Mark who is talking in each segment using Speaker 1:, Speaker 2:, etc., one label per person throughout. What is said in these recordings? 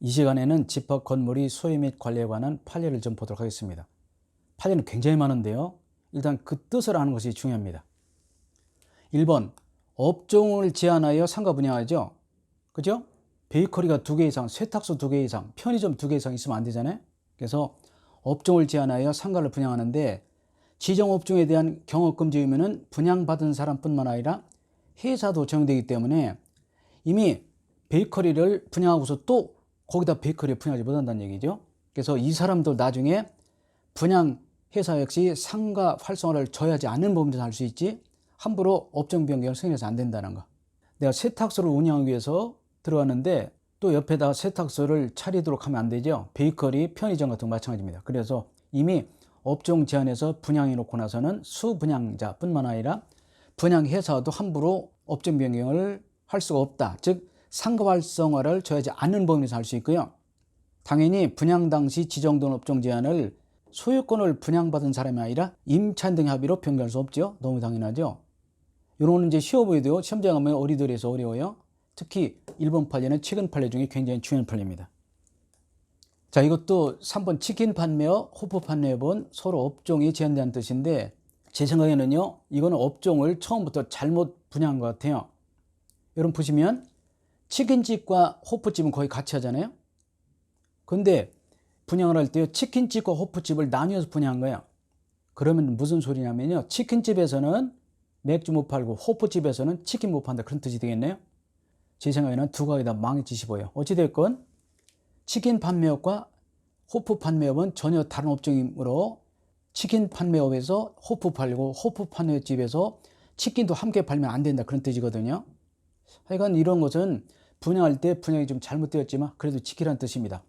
Speaker 1: 이 시간에는 집합 건물의 소유 및 관리에 관한 판례를 좀 보도록 하겠습니다. 판례는 굉장히 많은데요. 일단 그 뜻을 아는 것이 중요합니다. 1번, 업종을 제한하여 상가 분양하죠. 그죠? 베이커리가 2개 이상, 세탁소 2개 이상, 편의점 2개 이상 있으면 안 되잖아요. 그래서 업종을 제한하여 상가를 분양하는데 지정업종에 대한 경업금지 의무는 분양받은 사람뿐만 아니라 회사도 적용되기 때문에 이미 베이커리를 분양하고서 또 거기다 베이커리를 분양하지 못한다는 얘기죠. 그래서 이 사람도 나중에 분양 회사 역시 상가 활성화를 저해하지 않는 범위에서 할 수 있지 함부로 업종 변경을 승인해서 안 된다는 거. 내가 세탁소를 운영하기 위해서 들어갔는데 또 옆에다 세탁소를 차리도록 하면 안 되죠. 베이커리, 편의점 같은 거 마찬가지입니다. 그래서 이미 업종 제한에서 분양해 놓고 나서는 수분양자뿐만 아니라 분양회사도 함부로 업종 변경을 할 수가 없다. 즉 상가 활성화를 저해하지 않는 범위에서 할 수 있고요. 당연히 분양 당시 지정된 업종 제한을 소유권을 분양받은 사람이 아니라 임차인 등 합의로 변경할 수 없죠. 너무 당연하죠. 이런 거는 이제 쉬워 보여도 시험장에 가면 어리더리해서 어려워요. 특히 1번 판례는 최근 판례 중에 굉장히 중요한 판례입니다. 자, 이것도 3번 치킨 판매와 호프 판매업은 서로 업종이 제한된다는 뜻인데 제 생각에는요, 이거는 업종을 처음부터 잘못 분양한 것 같아요. 여러분 보시면 치킨집과 호프집은 거의 같이 하잖아요. 근데 분양을 할 때요, 치킨집과 호프집을 나뉘어서 분양한 거예요. 그러면 무슨 소리냐면요, 치킨집에서는 맥주 못 팔고 호프집에서는 치킨 못 판다, 그런 뜻이 되겠네요. 제 생각에는 두 가지 다 망치시 보여요. 어찌됐건 치킨 판매업과 호프 판매업은 전혀 다른 업종이므로 치킨 판매업에서 호프 팔고 호프 판매집에서 치킨도 함께 팔면 안 된다, 그런 뜻이거든요. 하여간 이런 것은 분양할 때 분양이 좀 잘못되었지만 그래도 치킨이라는 뜻입니다.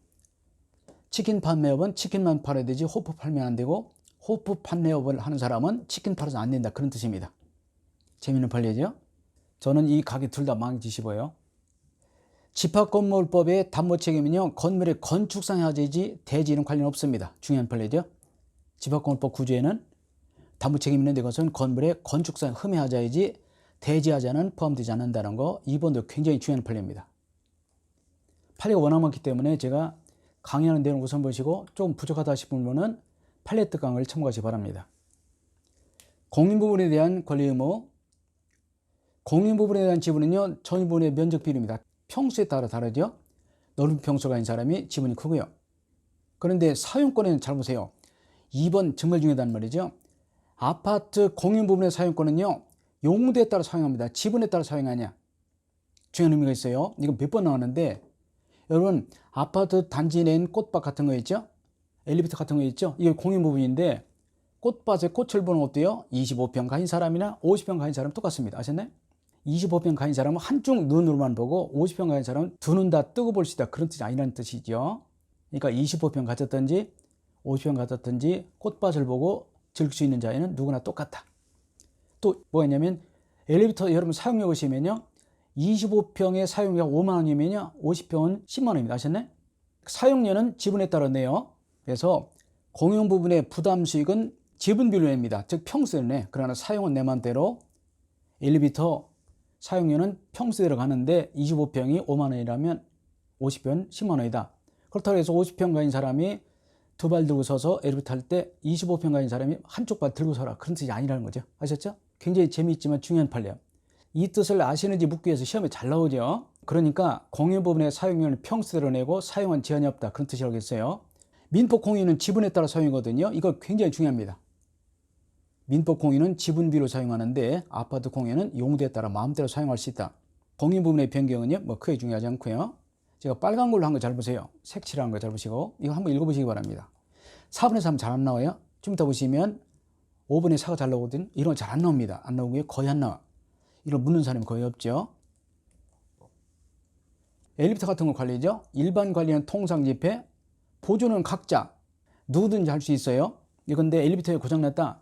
Speaker 1: 치킨 판매업은 치킨만 팔아야 되지 호프 팔면 안 되고 호프 판매업을 하는 사람은 치킨 팔아서 안 된다, 그런 뜻입니다. 재미있는 판례죠. 저는 이 가게 둘 다 망치시고요. 집합건물법의 담보책임은요, 건물의 건축상 하자이지 대지는 관련 없습니다. 중요한 판례죠. 집합건물법 구조에는 담보책임이 있는데 그것은 건물의 건축상 흠해하자이지 대지하자는 포함되지 않는다는 거, 2번도 굉장히 중요한 판례입니다. 판례가 워낙 많기 때문에 제가 강의하는 내용 우선 보시고 좀 부족하다 싶은 분은 판례 특강을 참고하시기 바랍니다. 공인부분에 대한 권리 의무. 공인부분에 대한 지분은요, 전유부분의 면적 비율입니다. 평수에 따라 다르죠. 넓은 평수가 있는 사람이 지분이 크고요. 그런데 사용권에는 잘 보세요. 2번 정말 중요하단 말이죠. 아파트 공인부분의 사용권은요, 용도에 따라 사용합니다. 지분에 따라 사용하냐. 중요한 의미가 있어요. 이건 몇 번 나왔는데 여러분, 아파트 단지 내엔 꽃밭 같은 거 있죠? 엘리베이터 같은 거 있죠? 이게 공인부분인데 꽃밭에 꽃을 보는 것도요, 25평 가진 사람이나 50평 가진 사람 똑같습니다. 아셨나요? 25평 가진 사람은 한쪽 눈으로만 보고 50평 가진 사람은 두 눈 다 뜨고 볼 수 있다, 그런 뜻이 아니라는 뜻이죠. 그러니까 25평 가졌든지 50평 가졌든지 꽃밭을 보고 즐길 수 있는 자에는 누구나 똑같다. 또 뭐가 있냐면 엘리베이터 여러분 사용료 보시면요, 25평의 사용료가 5만 원이면요 50평은 10만 원입니다. 아셨나요? 사용료는 지분에 따라 내요. 그래서 공용 부분의 부담 수익은 지분비로 냅니다. 즉 평수로 내. 그러나 사용은 내 맘대로. 엘리베이터 사용료는 평수대로 가는데 25평이 5만 원이라면 50평은 10만 원이다. 그렇다고 해서 50평 가진 사람이 두 발 들고 서서 엘리베이터 탈 때 25평 가진 사람이 한쪽 발 들고 서라, 그런 뜻이 아니라는 거죠. 아셨죠? 굉장히 재미있지만 중요한 판례예요. 이 뜻을 아시는지 묻기 위해서 시험에 잘 나오죠. 그러니까 공유 부분의 사용료는 평수대로 내고 사용은 제한이 없다, 그런 뜻이라고 했어요. 민법 공유는 지분에 따라 사용이거든요. 이거 굉장히 중요합니다. 민법 공유는 지분비로 사용하는데 아파트 공유는 용도에 따라 마음대로 사용할 수 있다. 공유 부분의 변경은요, 뭐 크게 중요하지 않고요. 제가 빨간 걸로 한 거 잘 보세요. 색칠한 거 잘 보시고 이거 한번 읽어보시기 바랍니다. 4번에서 하면 잘 안 나와요. 좀 이따 보시면 5번에 4가 잘 나오거든요. 이런 거 잘 안 나옵니다. 안 나오고요, 거의 안 나와. 이런 묻는 사람이 거의 없죠. 엘리베이터 같은 거 관리죠. 일반 관리는 통상 집회, 보조는 각자 누구든지 할 수 있어요. 근데 엘리베이터에 고장났다,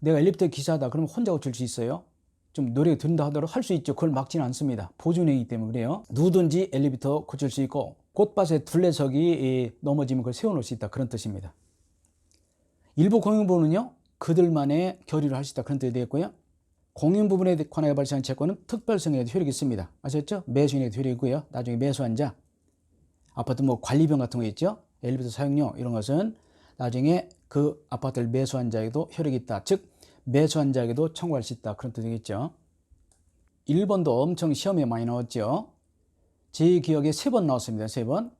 Speaker 1: 내가 엘리베이터 기사다 그러면 혼자 고칠 수 있어요. 좀 노력이 든다 하도록 할 수 있죠. 그걸 막지는 않습니다. 보조운행이기 때문에 그래요. 누구든지 엘리베이터 고칠 수 있고 꽃밭에 둘레석이 넘어지면 그걸 세워놓을 수 있다, 그런 뜻입니다. 일부 공용부분은요, 그들만의 결의를 할 수 있다, 그런 뜻이 되겠고요. 공인부분에 관하여 발생한 채권은 특별성에도 효력이 있습니다. 아셨죠? 매수인에도 효력이 있고요. 나중에 매수한 자. 아파트 뭐 관리비용 같은 거 있죠. 엘리베이터 사용료 이런 것은 나중에 그 아파트를 매수한 자에게도 효력이 있다. 즉 매수한 자에게도 청구할 수 있다. 그런 뜻이겠죠. 1번도 엄청 시험에 많이 나왔죠. 제 기억에 3번 나왔습니다. 3번.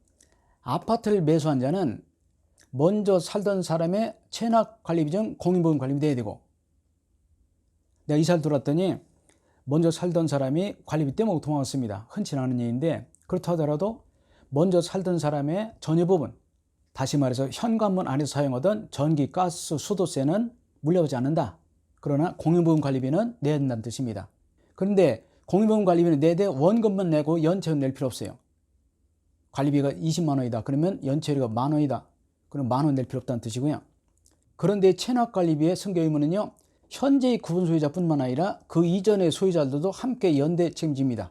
Speaker 1: 아파트를 매수한 자는 먼저 살던 사람의 체납관리비 중 공인보험관리비 내야 되고, 내가 이사를 들어왔더니 먼저 살던 사람이 관리비 떼먹고 도망갔습니다. 흔치 않은 일인데, 그렇다 하더라도 먼저 살던 사람의 전유부분, 다시 말해서 현관문 안에서 사용하던 전기, 가스, 수도세는 물려오지 않는다. 그러나 공인보험관리비는 내야 된다는 뜻입니다. 그런데 공인보험관리비는 내되 원금만 내고 연체료는 낼 필요 없어요. 관리비가 20만 원이다. 그러면 연체료가 만 원이다. 그럼 만 원 낼 필요 없다는 뜻이고요. 그런데 체납관리비의 승계 의무는요, 현재의 구분 소유자뿐만 아니라 그 이전의 소유자들도 함께 연대 책임집니다.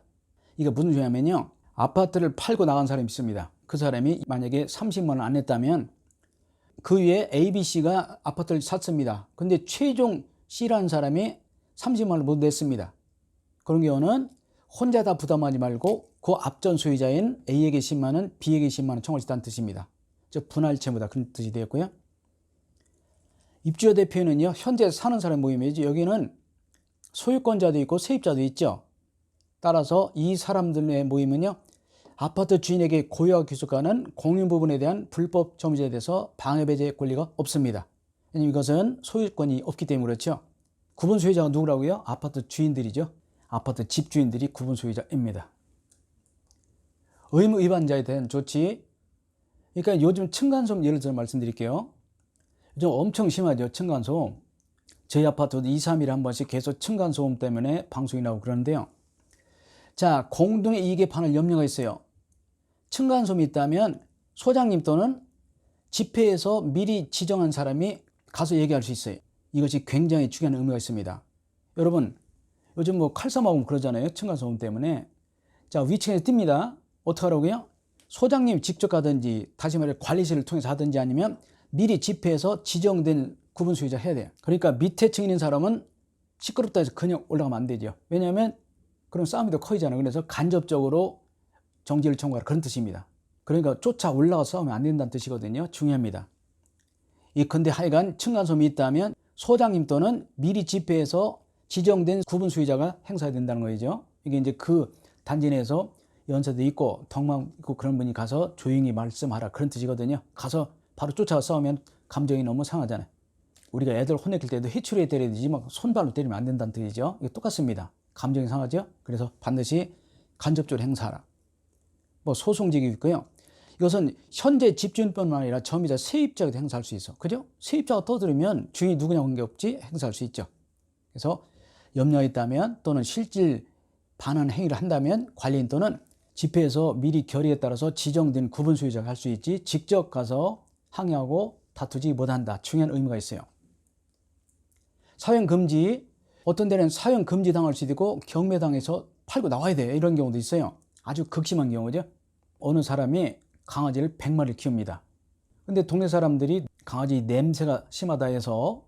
Speaker 1: 이게 무슨 소리냐면요, 아파트를 팔고 나간 사람이 있습니다. 그 사람이 만약에 30만 원 안 냈다면 그 위에 A, B, C가 아파트를 샀습니다. 근데 최종 C라는 사람이 30만 원을 못 냈습니다. 그런 경우는 혼자 다 부담하지 말고 그 앞전 소유자인 A에게 10만 원, B에게 10만 원 청구할 수 있다는 뜻입니다. 즉 분할 채무다. 그런 뜻이 되었고요. 입주자 대표는요, 현재 사는 사람 모임이지, 여기는 소유권자도 있고 세입자도 있죠. 따라서 이 사람들의 모임은요, 아파트 주인에게 고유하게 귀속하는 공인 부분에 대한 불법 점유죄에 대해서 방해배제 권리가 없습니다. 왜냐하면 이것은 소유권이 없기 때문에 그렇죠. 구분 소유자가 누구라고요? 아파트 주인들이죠. 아파트 집주인들이 구분 소유자입니다. 의무 위반자에 대한 조치. 그러니까 요즘 층간소음 예를 들어 말씀드릴게요. 요즘 엄청 심하죠, 층간소음. 저희 아파트도 2, 3일에 한 번씩 계속 층간소음 때문에 방송이 나오고 그러는데요. 자, 공동의 이익에 반할 염려가 있어요. 층간소음이 있다면 소장님 또는 집회에서 미리 지정한 사람이 가서 얘기할 수 있어요. 이것이 굉장히 중요한 의미가 있습니다. 여러분, 요즘 뭐 칼싸움하고 그러잖아요, 층간소음 때문에. 자, 위층에서 띱니다. 어떻게 하라고요? 소장님이 직접 가든지, 다시 말해 관리실을 통해서 하든지, 아니면 미리 집회에서 지정된 구분 소유자 해야 돼요. 그러니까 밑에 층에 있는 사람은 시끄럽다 해서 그냥 올라가면 안 되죠. 왜냐하면 그럼 싸움이 더 커지잖아요. 그래서 간접적으로 정지를 청구하라, 그런 뜻입니다. 그러니까 쫓아 올라가서 싸우면 안 된다는 뜻이거든요. 중요합니다. 근데 하여간 층간소음이 있다면 소장님 또는 미리 집회에서 지정된 구분 소유자가 행사해야 된다는 거죠. 이게 이제 그 단지 내에서 연세도 있고 덕망 있고 그런 분이 가서 조용히 말씀하라, 그런 뜻이거든요. 가서 바로 쫓아가 싸우면 감정이 너무 상하잖아요. 우리가 애들 혼내킬 때도 해추리에 때려야 되지 막 손발로 때리면 안 된다는 뜻이죠. 이게 똑같습니다. 감정이 상하죠. 그래서 반드시 간접적으로 행사하라. 뭐 소송직이 있고요. 이것은 현재 집주인뿐만 아니라 점유자, 세입자에도 행사할 수 있어. 그죠? 세입자가 떠들으면 주인이 누구냐 관계없이 행사할 수 있죠. 그래서 염려가 있다면 또는 실질 반환 행위를 한다면 관리인 또는 집회에서 미리 결의에 따라서 지정된 구분 소유자가 할 수 있지, 직접 가서 항의하고 다투지 못한다. 중요한 의미가 있어요. 사용금지, 어떤 데는 사용금지 당할 수도 있고 경매당해서 팔고 나와야 돼, 이런 경우도 있어요. 아주 극심한 경우죠. 어느 사람이 강아지를 100마리를 키웁니다. 근데 동네 사람들이 강아지 냄새가 심하다 해서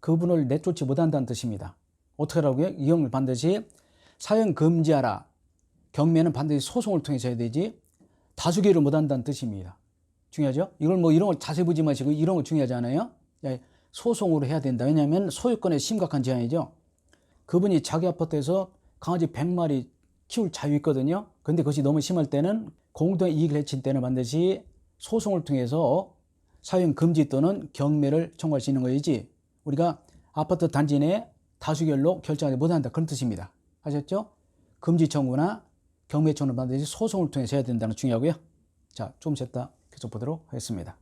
Speaker 1: 그분을 내쫓지 못한다는 뜻입니다. 어떻게 하라고요? 이 경우를 반드시 사용금지하라. 경매는 반드시 소송을 통해서 해야 되지 다수결을 못한다는 뜻입니다. 중요하죠? 이걸 뭐 이런 걸 자세히 보지 마시고 이런 거 중요하지 않아요? 소송으로 해야 된다. 왜냐하면 소유권에 심각한 제한이죠. 그분이 자기 아파트에서 강아지 100마리 키울 자유 있거든요. 그런데 그것이 너무 심할 때는 공동의 이익을 해칠 때는 반드시 소송을 통해서 사용 금지 또는 경매를 청구할 수 있는 것이지, 우리가 아파트 단지 내 다수결로 결정하지 못한다, 그런 뜻입니다. 아셨죠? 금지 청구나 경매 청구는 반드시 소송을 통해서 해야 된다는 게 중요하고요. 자, 조금 쉬었다 계속 보도록 하겠습니다.